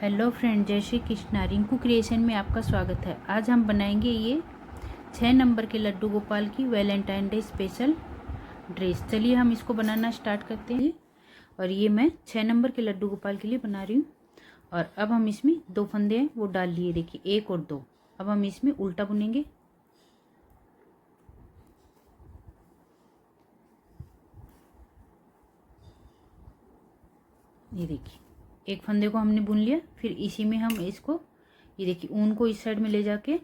Hello friend, जय Shri Krishna. Rinku creation में आपका स्वागत है। आज हम बनाएंगे ये 6 नंबर के लड्डू गोपाल की वैलेंटाइन डे स्पेशल ड्रेस। चलिए हम इसको बनाना स्टार्ट करते हैं। और ये मैं 6 नंबर के लड्डू गोपाल के लिए बना रही हूँ। और अब हम इसमें 2 फंदे हैं वो डाल लिए, देखिए 1 और 2। अब हम इसमें उल्टा बुनेंगे। ये देखिए एक फंदे को हमने बुन लिया। फिर इसी में हम इसको, ये देखिए ऊन को इस साइड में ले जाके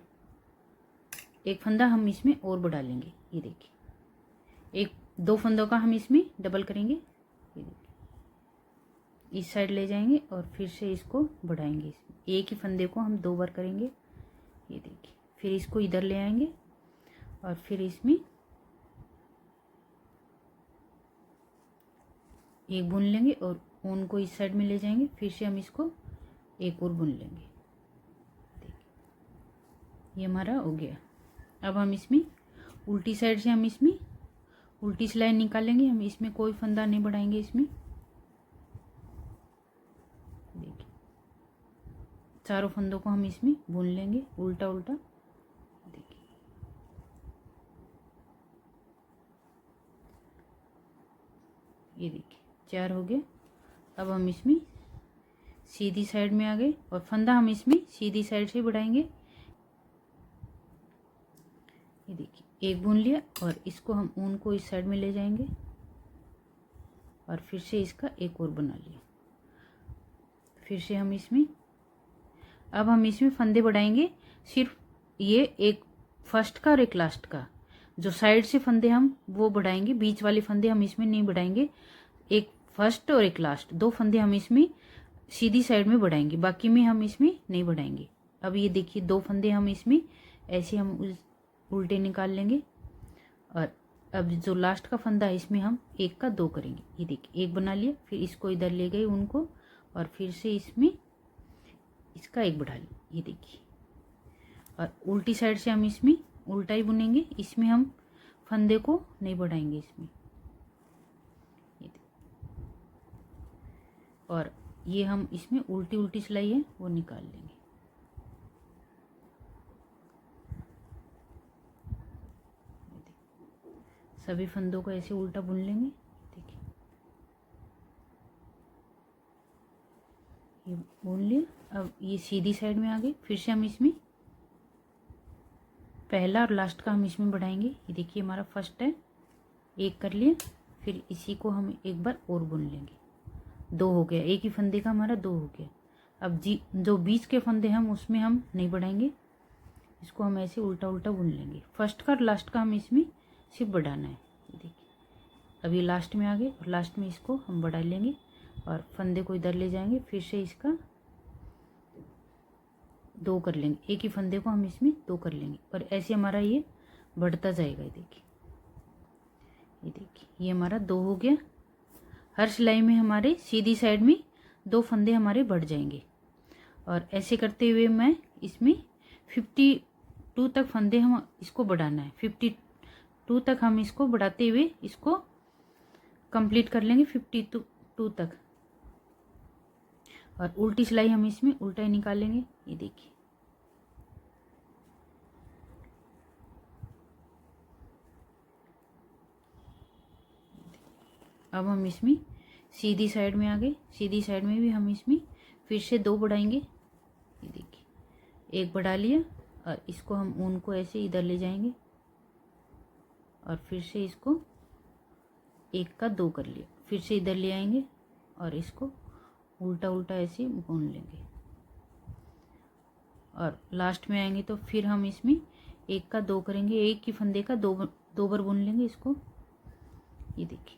एक फंदा हम इसमें और बढ़ा लेंगे। ये देखिए 2 फंदों का हम इसमें डबल करेंगे। ये देखिए इस साइड ले जाएंगे और फिर से इसको बढ़ाएंगे। इसमें एक ही फंदे को हम 2 बार करेंगे। ये देखिए फिर इसको इधर ले आएंगे और फिर इसमें एक बुन लेंगे और ऊन को इस साइड में ले जाएंगे। फिर से हम इसको एक और बुन लेंगे। देखिए ये हमारा हो गया। अब हम इसमें उल्टी साइड से हम इसमें उल्टी सिलाई निकालेंगे। हम इसमें कोई फंदा नहीं बढ़ाएंगे। इसमें देखिए चारों फंदों को हम इसमें बुन लेंगे उल्टा उल्टा। देखिए ये देखिए 4 हो गए। अब हम इसमें सीधी साइड में आ गए और फंदा हम इसमें सीधी साइड से बढ़ाएंगे। ये देखिए एक बुन लिया और इसको हम ऊन को इस साइड में ले जाएंगे और फिर से इसका एक और बना लिया। फिर से हम इसमें, अब हम इसमें फंदे बढ़ाएंगे सिर्फ ये एक फर्स्ट का और एक लास्ट का। जो साइड से फंदे हम वो बढ़ाएंगे, बीच वाले फंदे हम इसमें नहीं बढ़ाएंगे। एक फर्स्ट और एक लास्ट 2 फंदे हम इसमें सीधी साइड में बढ़ाएंगे, बाकी में हम इसमें नहीं बढ़ाएंगे। अब ये देखिए 2 फंदे हम इसमें ऐसे हम उल्टे निकाल लेंगे। और अब जो लास्ट का फंदा है इसमें हम 1 का 2 करेंगे। ये देखिए 1 बना लिया। फिर इसको इधर ले गए उनको और फिर से इसमें इसका 1 बढ़ा लिया। ये देखिए और उल्टी साइड से हम इसमें उल्टा ही बुनेंगे। इसमें हम फंदे को नहीं बढ़ाएंगे इसमें। ये और ये हम इसमें उल्टी उल्टी सिलाई है वो निकाल लेंगे। सभी फंदों को ऐसे उल्टा बुन लेंगे। देखिए ये बुन लिया। अब ये सीधी साइड में आ गए। फिर से हम इसमें पहला और लास्ट का हम इसमें बढ़ाएंगे। ये देखिए हमारा फर्स्ट है, 1 कर लिया। फिर इसी को हम एक बार और बुन लेंगे। 2 हो गया। एक ही फंदे का हमारा 2 हो गया। अब जो बीच के फंदे हम उसमें हम नहीं बढ़ाएंगे। इसको हम ऐसे उल्टा उल्टा बुन लेंगे। फर्स्ट का और लास्ट का हम इसमें सिर्फ बढ़ाना है। देखिए अब ये लास्ट में आ गए और लास्ट में इसको हम बढ़ा लेंगे और फंदे को इधर ले जाएंगे। फिर से इसका 2 कर लेंगे। एक ही फंदे को हम इसमें 2 कर लेंगे और ऐसे हमारा ये बढ़ता जाएगा। ये देखिए ये हमारा 2 हो गया। हर सिलाई में हमारे सीधी साइड में 2 फंदे हमारे बढ़ जाएंगे। और ऐसे करते हुए मैं इसमें 52 तक फंदे हम इसको बढ़ाना है। 52 तक हम इसको बढ़ाते हुए इसको कंप्लीट कर लेंगे 52 तक। और उल्टी सिलाई हम इसमें उल्टा ही निकालेंगे। ये देखिए अब हम इसमें सीधी साइड में आ गए। सीधी साइड में भी हम इसमें फिर से 2 बढ़ाएंगे। ये देखिए 1 बढ़ा लिया और इसको हम ऊन को ऐसे इधर ले जाएंगे और फिर से इसको 1 का 2 कर लिया। फिर से इधर ले आएंगे और इसको उल्टा उल्टा ऐसे बुन लेंगे। और लास्ट में आएंगे तो फिर हम इसमें 1 का 2 करेंगे। एक ही फंदे का 2 बार बुन लेंगे इसको। ये देखिए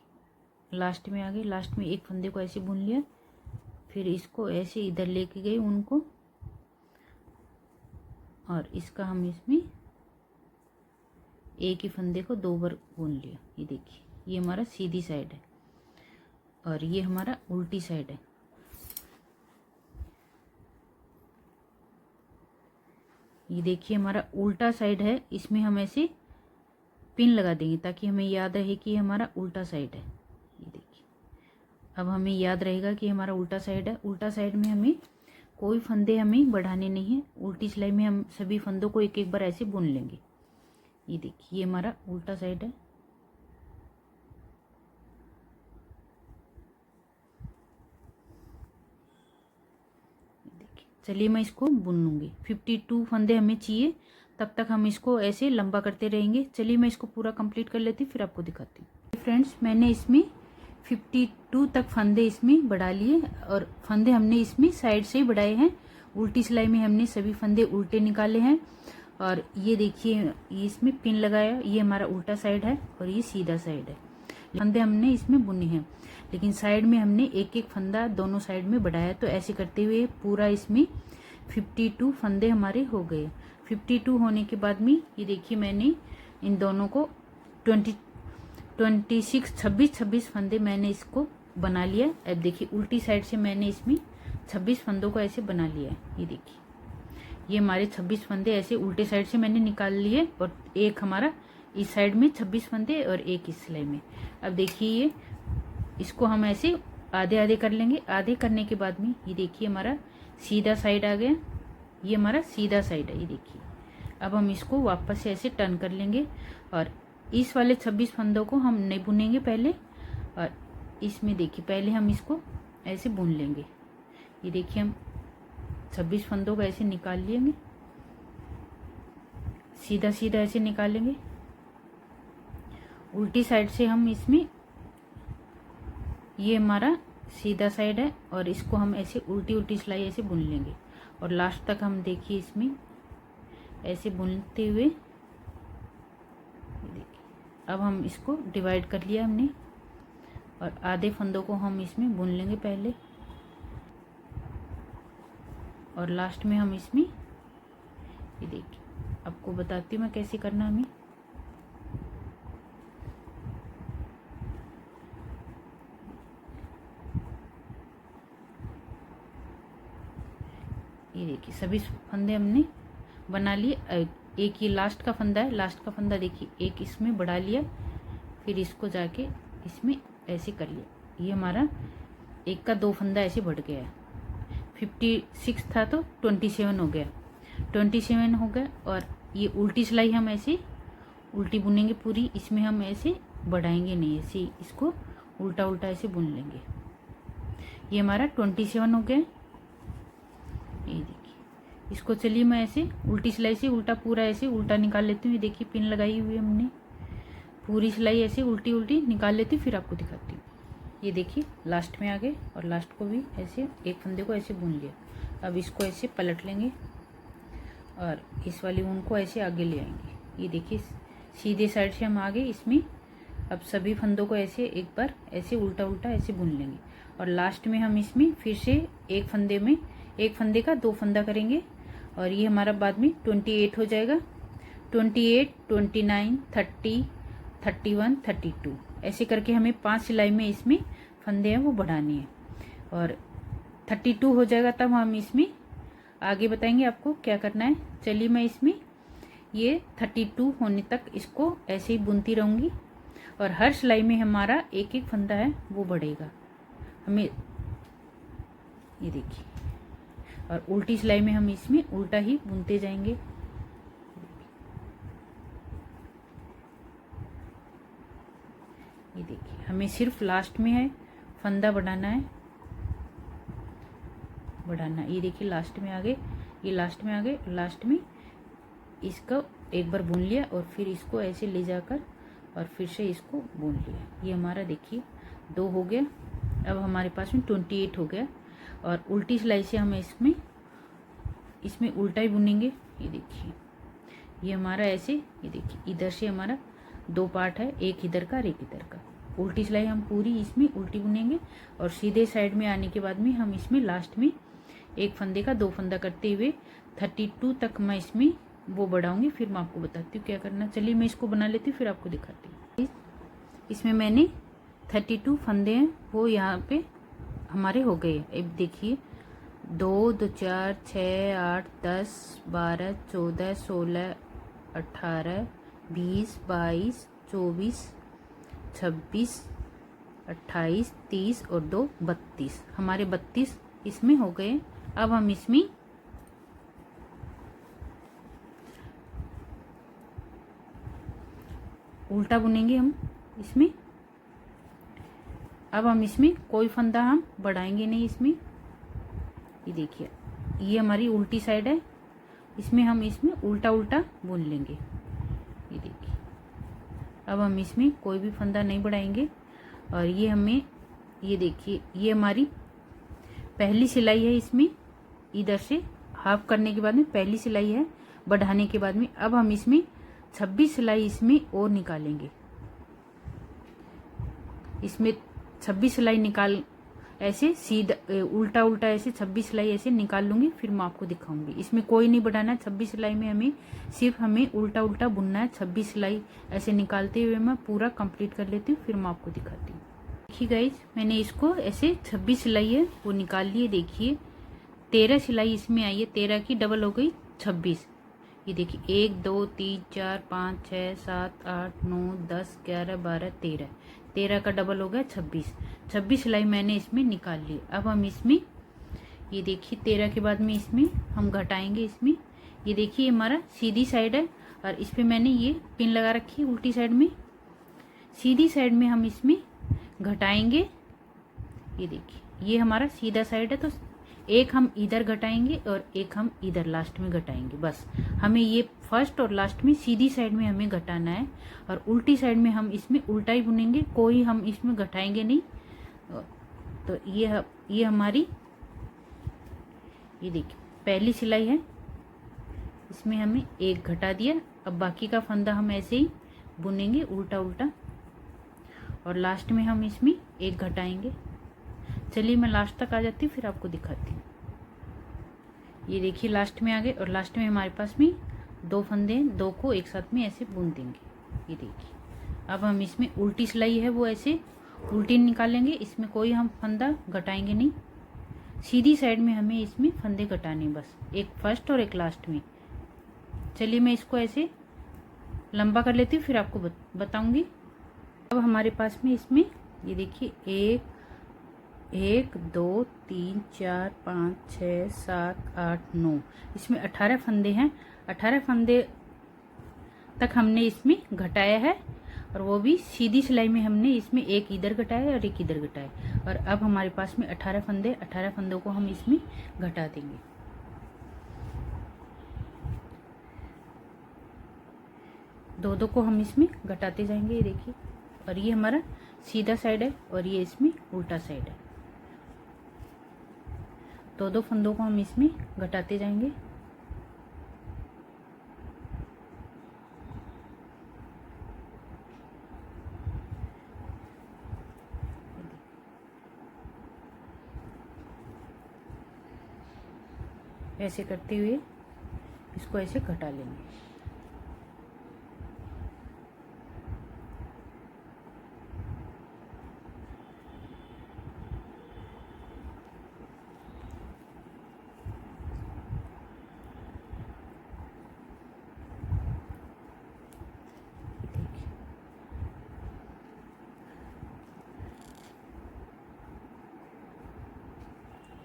लास्ट में आ गए। लास्ट में एक फंदे को ऐसे बुन लिया। फिर इसको ऐसे इधर लेके गए उनको और इसका हम इसमें एक ही फंदे को 2 बार बुन लिया। ये देखिए ये हमारा सीधी साइड है और ये हमारा उल्टी साइड है। ये देखिए हमारा उल्टा साइड है। इसमें हम ऐसे पिन लगा देंगे ताकि हमें याद रहे कि हमारा उल्टा साइड है। ये देखिए अब हमें याद रहेगा कि हमारा उल्टा साइड है। उल्टा साइड में हमें कोई फंदे हमें बढ़ाने नहीं है। उल्टी सिलाई में हम सभी फंदों को एक एक बार ऐसे बुन लेंगे। ये देखिए ये हमारा उल्टा साइड है। देखिए चलिए मैं इसको बुन लूँगी। 52 फंदे हमें चाहिए, तब तक हम इसको ऐसे लंबा करते रहेंगे। चलिए मैं इसको पूरा कंप्लीट कर लेती हूँ, फिर आपको दिखाती हूँ। फ्रेंड्स मैंने इसमें 52 तक फंदे इसमें बढ़ा लिए और फंदे हमने इसमें साइड से ही बढ़ाए हैं। उल्टी सिलाई में हमने सभी फंदे उल्टे निकाले हैं। और ये देखिए ये इसमें पिन लगाया, ये हमारा उल्टा साइड है और ये सीधा साइड है। फंदे हमने इसमें बुने हैं, लेकिन साइड में हमने एक एक फंदा दोनों साइड में बढ़ाया। तो ऐसे करते हुए पूरा इसमें 52 फंदे हमारे हो गए। 52 होने के बाद में ये देखिए मैंने इन दोनों को 26 फंदे मैंने इसको बना लिया। अब देखिए उल्टी साइड से मैंने इसमें 26 फंदों को ऐसे बना लिया है। ये देखिए ये हमारे 26 फंदे ऐसे उल्टे साइड से मैंने निकाल लिए और एक हमारा इस साइड में 26 फंदे और एक इस सिलाई में। अब देखिए ये इसको हम ऐसे आधे आधे कर लेंगे। आधे करने के बाद में ये देखिए हमारा सीधा साइड आ गया। ये हमारा सीधा साइड है। ये देखिए अब हम इसको वापस से ऐसे टर्न कर लेंगे और इस वाले 26 फंदों को हम नहीं बुनेंगे पहले, और इसमें देखिए पहले हम इसको ऐसे बुन लेंगे। ये देखिए हम 26 फंदों को ऐसे निकाल लेंगे, सीधा सीधा ऐसे निकालेंगे। उल्टी साइड से हम इसमें, ये हमारा सीधा साइड है और इसको हम ऐसे उल्टी उल्टी सिलाई ऐसे बुन लेंगे और लास्ट तक हम देखिए इसमें ऐसे बुनते हुए। देखिए अब हम इसको डिवाइड कर लिया हमने और आधे फंदों को हम इसमें बुन लेंगे पहले और लास्ट में हम इसमें, ये देखिए आपको बताती हूँ मैं कैसे करना हमें। ये देखिए सभी फंदे हमने बना लिए। एक ये लास्ट का फंदा है, लास्ट का फंदा देखिए एक इसमें बढ़ा लिया, फिर इसको जाके इसमें ऐसे कर लिया। ये हमारा एक का 2 फंदा ऐसे बढ़ गया है। 56 था तो 27 हो गया, 27 हो गया। और ये उल्टी सिलाई हम ऐसे उल्टी बुनेंगे पूरी, इसमें हम ऐसे बढ़ाएंगे नहीं, ऐसे इसको उल्टा उल्टा ऐसे बुन लेंगे। ये हमारा 27 हो गया। ये देखिए इसको चलिए मैं ऐसे उल्टी सिलाई से उल्टा पूरा ऐसे उल्टा निकाल लेती हूँ। ये देखिए पिन लगाई हुई हमने, पूरी सिलाई ऐसे उल्टी उल्टी निकाल लेती हूँ, फिर आपको दिखाती हूँ। ये देखिए लास्ट में आ गए और लास्ट को भी ऐसे एक फंदे को ऐसे बुन लिया। अब इसको ऐसे पलट लेंगे और इस वाली ऊन को ऐसे आगे ले आएंगे। ये देखिए सीधे साइड से हम आगे इसमें अब सभी फंदों को ऐसे एक बार ऐसे उल्टा उल्टा ऐसे बुन लेंगे और लास्ट में हम इसमें फिर से एक फंदे में, एक फंदे का 2 फंदा करेंगे और ये हमारा बाद में 28 हो जाएगा। 28, 29, 30, 31, 32 ऐसे करके हमें 5 सिलाई में इसमें फंदे हैं वो बढ़ानी है और 32 हो जाएगा तब हम इसमें आगे बताएंगे आपको क्या करना है। चलिए मैं इसमें ये 32 होने तक इसको ऐसे ही बुनती रहूँगी और हर सिलाई में हमारा एक एक फंदा है वो बढ़ेगा हमें। ये देखिए और उल्टी सिलाई में हम इसमें उल्टा ही बुनते जाएंगे। ये देखिए हमें सिर्फ लास्ट में है फंदा बढ़ाना है, बढ़ाना। ये देखिए लास्ट में आ गए, ये लास्ट में आ गए, लास्ट में इसको एक बार बुन लिया और फिर इसको ऐसे ले जाकर और फिर से इसको बुन लिया। ये हमारा देखिए 2 हो गया। अब हमारे पास में 28 हो गया और उल्टी सिलाई से हम इसमें उल्टा ही बुनेंगे। ये देखिए ये हमारा ऐसे, ये देखिए इधर से हमारा 2 पार्ट है, एक इधर का और एक इधर का। उल्टी सिलाई हम पूरी इसमें उल्टी बुनेंगे और सीधे साइड में आने के बाद में हम इसमें लास्ट में एक फंदे का 2 फंदा करते हुए 32 तक मैं इसमें वो बढ़ाऊंगी। फिर मैं आपको बताती हूँ क्या करना। चलिए मैं इसको बना लेती हूँ फिर आपको दिखाती हूँ। इसमें मैंने 32 फंदे हैं वो यहाँ पे हमारे हो गए। अब देखिए 2, 2, 4, 6, 8, 10, 12, 14, 16, 18, 20, 22, 24, 26, 28, 30 और 2 32 हमारे 32 इसमें हो गए। अब हम इसमें उल्टा बुनेंगे हम इसमें। अब हम इसमें कोई फंदा हम बढ़ाएंगे नहीं इसमें। ये देखिए, ये हमारी उल्टी साइड है, इसमें हम इसमें उल्टा उल्टा बुन लेंगे। ये देखिए, अब हम इसमें कोई भी फंदा नहीं बढ़ाएंगे। और ये हमें, ये देखिए, ये हमारी पहली सिलाई है इसमें, इधर से हाफ करने के बाद में पहली सिलाई है बढ़ाने के बाद में। अब हम इसमें 26 सिलाई इसमें और निकालेंगे। इसमें 26 सिलाई निकाल, ऐसे सीधा उल्टा उल्टा ऐसे 26 सिलाई ऐसे निकाल लूंगी, फिर मैं आपको दिखाऊंगी। इसमें कोई नहीं बढ़ाना है, 26 सिलाई में हमें सिर्फ हमें उल्टा उल्टा बुनना है। 26 सिलाई ऐसे निकालते हुए मैं पूरा कंप्लीट कर लेती हूँ, फिर मैं आपको दिखाती हूँ। देखिए गाइज, मैंने इसको ऐसे 26 सिलाई है वो निकाल लिए। देखिए 13 सिलाई इसमें आई है, 13 की डबल हो गई 26। ये देखिए 1 2 3 4 5 6 7 8 9 10 11 12 13, 13 का डबल हो गया 26। 26 सिलाई मैंने इसमें निकाल ली। अब हम इसमें, ये देखिए 13 के बाद में इसमें हम घटाएंगे इसमें। ये देखिए हमारा सीधी साइड है और इस पे मैंने ये पिन लगा रखी है उल्टी साइड में। सीधी साइड में हम इसमें घटाएंगे। ये देखिए, ये हमारा सीधा साइड है, तो एक हम इधर घटाएंगे और एक हम इधर लास्ट में घटाएंगे। बस हमें ये फर्स्ट और लास्ट में सीधी साइड में हमें घटाना है, और उल्टी साइड में हम इसमें उल्टा ही बुनेंगे, कोई हम इसमें घटाएंगे नहीं। तो ये हमारी, ये देखिए पहली सिलाई है, इसमें हमें एक घटा दिया। अब बाकी का फंदा हम ऐसे ही बुनेंगे उल्टा उल्टा, और लास्ट में हम इसमें एक घटाएंगे। चलिए मैं लास्ट तक आ जाती हूँ, फिर आपको दिखाती हूँ। ये देखिए लास्ट में आ गए, और लास्ट में हमारे पास में 2 फंदे हैं, 2 को एक साथ में ऐसे बुन देंगे। ये देखिए, अब हम इसमें उल्टी सिलाई है वो ऐसे उल्टी निकालेंगे, इसमें कोई हम फंदा घटाएंगे नहीं। सीधी साइड में हमें इसमें फंदे घटाने, बस एक फर्स्ट और एक लास्ट में। चलिए मैं इसको ऐसे लंबा कर लेती हूँ, फिर आपको बताऊंगी। अब हमारे पास में इसमें, ये देखिए 1 2 3 4 5 6 7 8 9, इसमें 18 फंदे हैं। 18 फंदे तक हमने इसमें घटाया है, और वो भी सीधी सिलाई में हमने इसमें एक इधर घटाया और एक इधर घटाया। और अब हमारे पास में 18 फंदे, 18 फंदों को हम इसमें घटा देंगे। दो को हम इसमें घटाते जाएंगे। ये देखिए, और ये हमारा सीधा साइड है और ये इसमें उल्टा साइड है। 2 फंदों को हम इसमें घटाते जाएंगे। ऐसे करते हुए इसको ऐसे घटा लेंगे।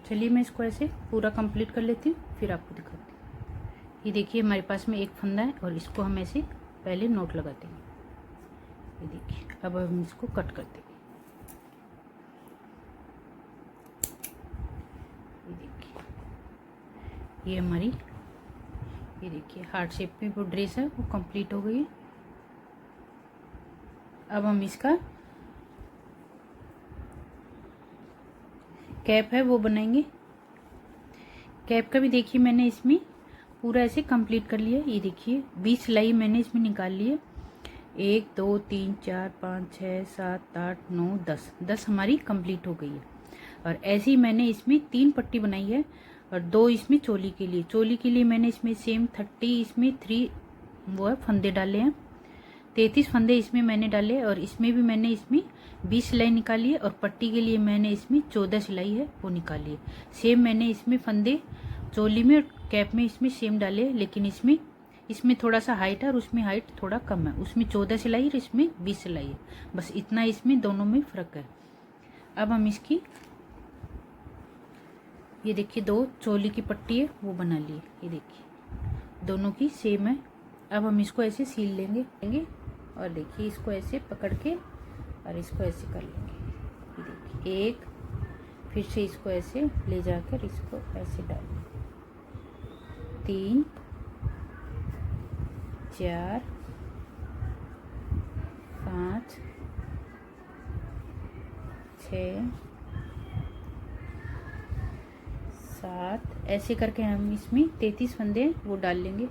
चलिए मैं इसको ऐसे पूरा कंप्लीट कर लेती हूँ, फिर आपको दिखाती हूँ। ये देखिए हमारे पास में एक फंदा है, और इसको हम ऐसे पहले नोट लगाते हैं। ये देखिए, अब हम इसको कट करते हैं। ये देखिए, ये हमारी, ये देखिए हार्ट शेप में वो ड्रेस है वो कंप्लीट हो गई है। अब हम इसका कैप है वो बनाएंगे। कैप का भी देखिए मैंने इसमें पूरा ऐसे कंप्लीट कर लिया। ये देखिए 20 सिलाई मैंने इसमें निकाल ली है। 1 2 3 4 5 6 7 8 9 10 हमारी कंप्लीट हो गई है। और ऐसे ही मैंने इसमें 3 पट्टी बनाई है, और 2 इसमें चोली के लिए। चोली के लिए मैंने इसमें सेम 30 इसमें 3 वो है फंदे डाले हैं, 33 फंदे इसमें मैंने डाले, और इसमें भी मैंने इसमें 20 सिलाई निकाली है, और पट्टी के लिए मैंने इसमें 14 सिलाई है वो निकाली है। सेम मैंने इसमें फंदे चोली में और कैप में इसमें सेम डाले, लेकिन इसमें थोड़ा सा हाइट है और उसमें हाइट थोड़ा कम है। उसमें 14 सिलाई और इसमें 20 सिलाई है, बस इतना इसमें दोनों में फ़र्क है। अब हम इसकी ये देखिए 2 चोली की पट्टी है वो बना ली है, ये देखिए दोनों की सेम है। अब हम इसको ऐसे सील लेंगे और देखिए इसको ऐसे पकड़ के और इसको ऐसे कर लेंगे। ये देखिए एक, फिर से इसको ऐसे ले जाकर इसको ऐसे डाल 3 4 5 6 7 ऐसे करके हम इसमें 33 फंदे वो डाल लेंगे।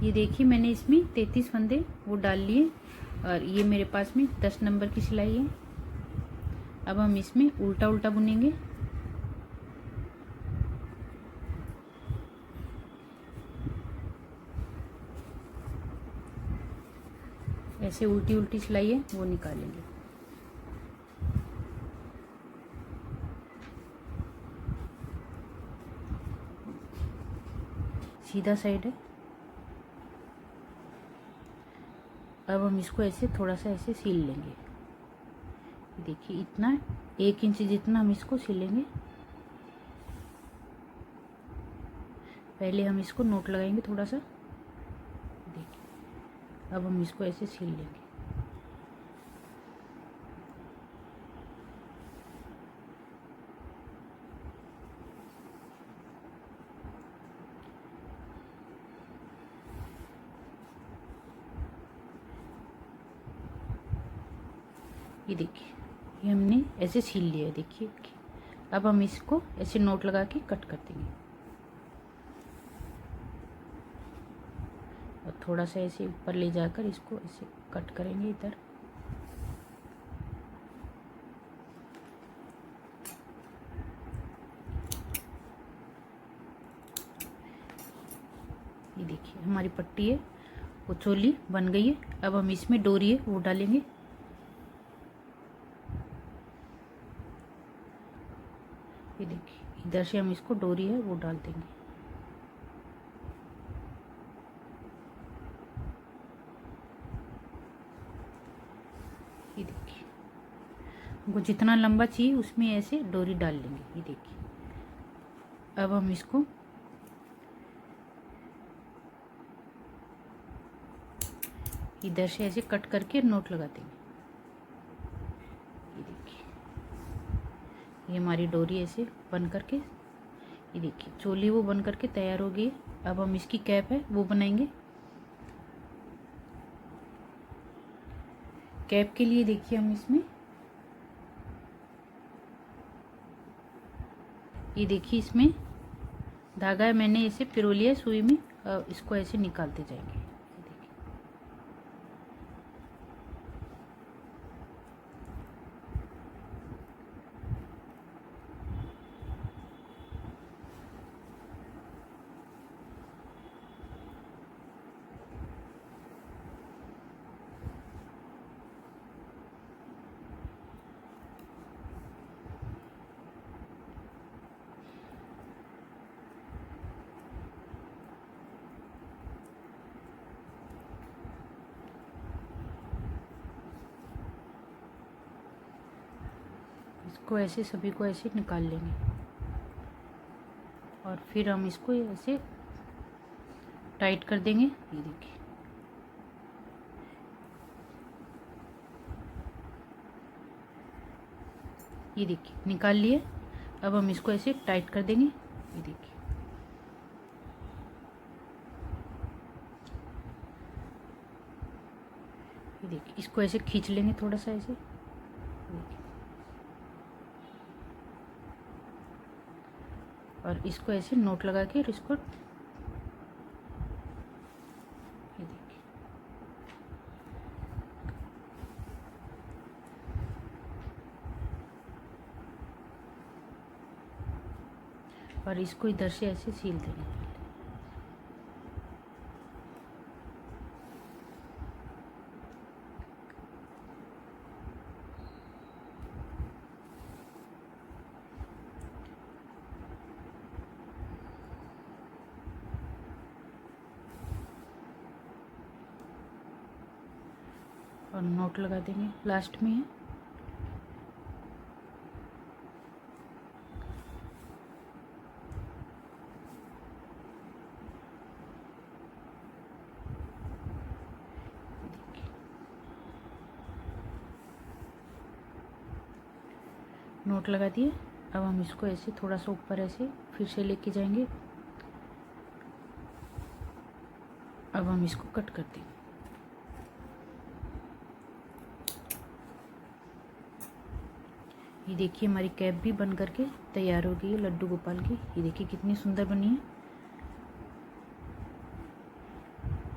ये देखिए मैंने इसमें 33 फंदे वो डाल लिए और ये मेरे पास में 10 नंबर की सिलाई है। अब हम इसमें उल्टा उल्टा बुनेंगे। ऐसे उल्टी उल्टी सिलाई है वो निकालेंगे। सीधा साइड है। अब हम इसको ऐसे थोड़ा सा ऐसे सील लेंगे। देखिए इतना 1 इंच जितना हम इसको सिलेंगे। पहले हम इसको नोट लगाएंगे थोड़ा सा। देखिए अब हम इसको ऐसे सील लेंगे। ये देखिए ये हमने ऐसे सील लिया है। देखिए अब हम इसको ऐसे नोट लगा के कट कर देंगे और थोड़ा सा ऐसे ऊपर ले जाकर इसको ऐसे कट करेंगे इधर। ये देखिए हमारी पट्टी है वो चोली बन गई है। अब हम इसमें डोरी है वो डालेंगे। ये देखिए इधर से हम इसको डोरी है वो डाल देंगे। ये देखिए हमको जितना लंबा चाहिए उसमें ऐसे डोरी डाल लेंगे। ये देखिए अब हम इसको इधर से ऐसे कट करके नोट लगा देंगे। ये देखिए ये हमारी डोरी ऐसे बन करके, ये देखिए चोली वो बन करके तैयार हो गई। अब हम इसकी कैप है वो बनाएंगे। कैप के लिए देखिए हम इसमें ये देखिए इसमें धागा है मैंने इसे पिरो लिया सुई में। इसको ऐसे निकालते जाएंगे। इसको ऐसे सभी को ऐसे निकाल लेंगे और फिर हम इसको ऐसे टाइट कर देंगे। ये देखिए ये देखिए निकाल लिए। अब हम इसको ऐसे टाइट कर देंगे। ये देखिए ये देखिए इसको ऐसे खींच लेंगे थोड़ा सा ऐसे। और इसको ऐसे नोट लगा के इसको ये देखिए और इसको इधर से ऐसे सील देंगे। और नोट लगा देंगे लास्ट में है। नोट लगा दिए। अब हम इसको ऐसे थोड़ा सा ऊपर ऐसे फिर से लेके जाएंगे। अब हम इसको कट कर देंगे। ये देखिए हमारी कैप भी बन करके तैयार हो गई है लड्डू गोपाल की। ये देखिए कितनी सुंदर बनी है।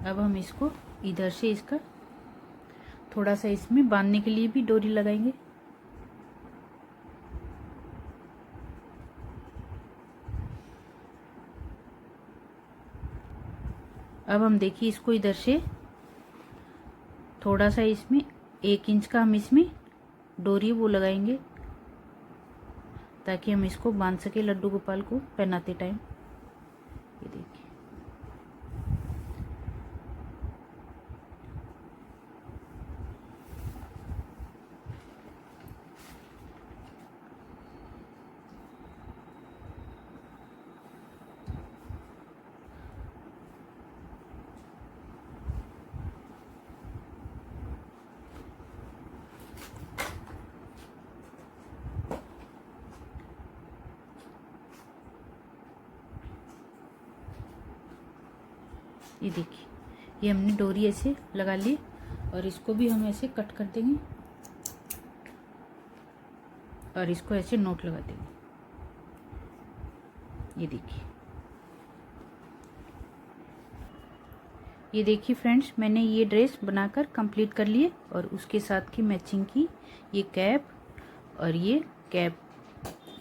अब हम इसको इधर से इसका थोड़ा सा इसमें बांधने के लिए भी डोरी लगाएंगे। अब हम देखिए इसको इधर से थोड़ा सा इसमें 1 इंच का हम इसमें डोरी वो लगाएंगे ताकि हम इसको बांध सके लड्डू गोपाल को पहनाते टाइम। ये देखिए ये देखिए ये हमने डोरी ऐसे लगा ली और इसको भी हम ऐसे कट कर देंगे और इसको ऐसे नोट लगा देंगे। ये देखिए फ्रेंड्स, मैंने ये ड्रेस बनाकर कंप्लीट कर लिए और उसके साथ की मैचिंग की ये कैप और ये कैप,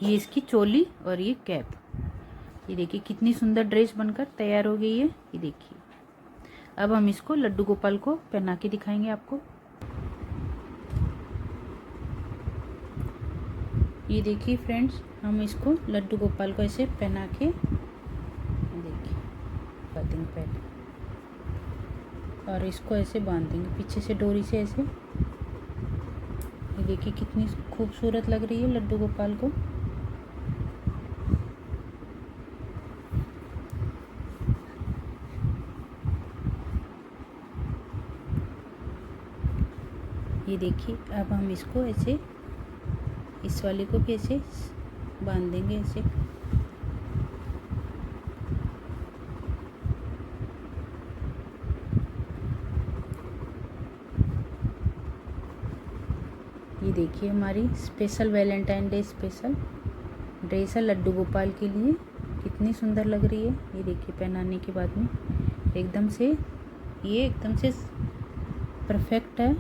ये इसकी चोली और ये कैप। ये देखिए कितनी सुंदर ड्रेस बनकर तैयार हो गई है। ये देखिए अब हम इसको लड्डू गोपाल को पहना के दिखाएंगे आपको। ये देखिए फ्रेंड्स, हम इसको लड्डू गोपाल को ऐसे पहना के देखिए बांधेंगे पहले और इसको ऐसे बांध देंगे पीछे से डोरी से ऐसे। ये देखिए कितनी खूबसूरत लग रही है लड्डू गोपाल को। ये देखिए अब हम इसको ऐसे इस वाले को भी ऐसे बांध देंगे ऐसे। ये देखिए हमारी special Valentine day special dress है लड्डू गोपाल के लिए। कितनी सुंदर लग रही है। ये देखिए पहनाने के बाद में एकदम से ये एकदम से परफेक्ट है।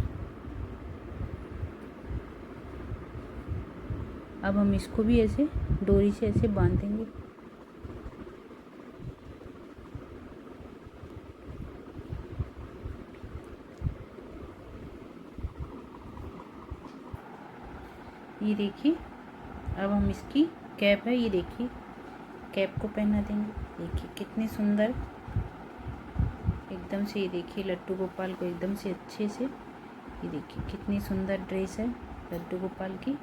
अब हम इसको भी ऐसे डोरी से ऐसे बांध देंगे। ये देखिए अब हम इसकी कैप है, ये देखिए कैप को पहना देंगे। देखिए कितनी सुंदर एकदम से। ये देखिए लड्डू गोपाल को एकदम से अच्छे से। ये देखिए कितनी सुंदर ड्रेस है लड्डू गोपाल की।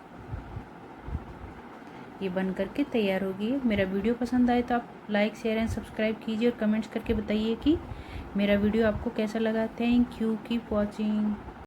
ये बन करके तैयार हो गई है। मेरा वीडियो पसंद आए तो आप लाइक शेयर एंड सब्सक्राइब कीजिए और कमेंट्स करके बताइए कि मेरा वीडियो आपको कैसा लगा। Thank you, keep watching.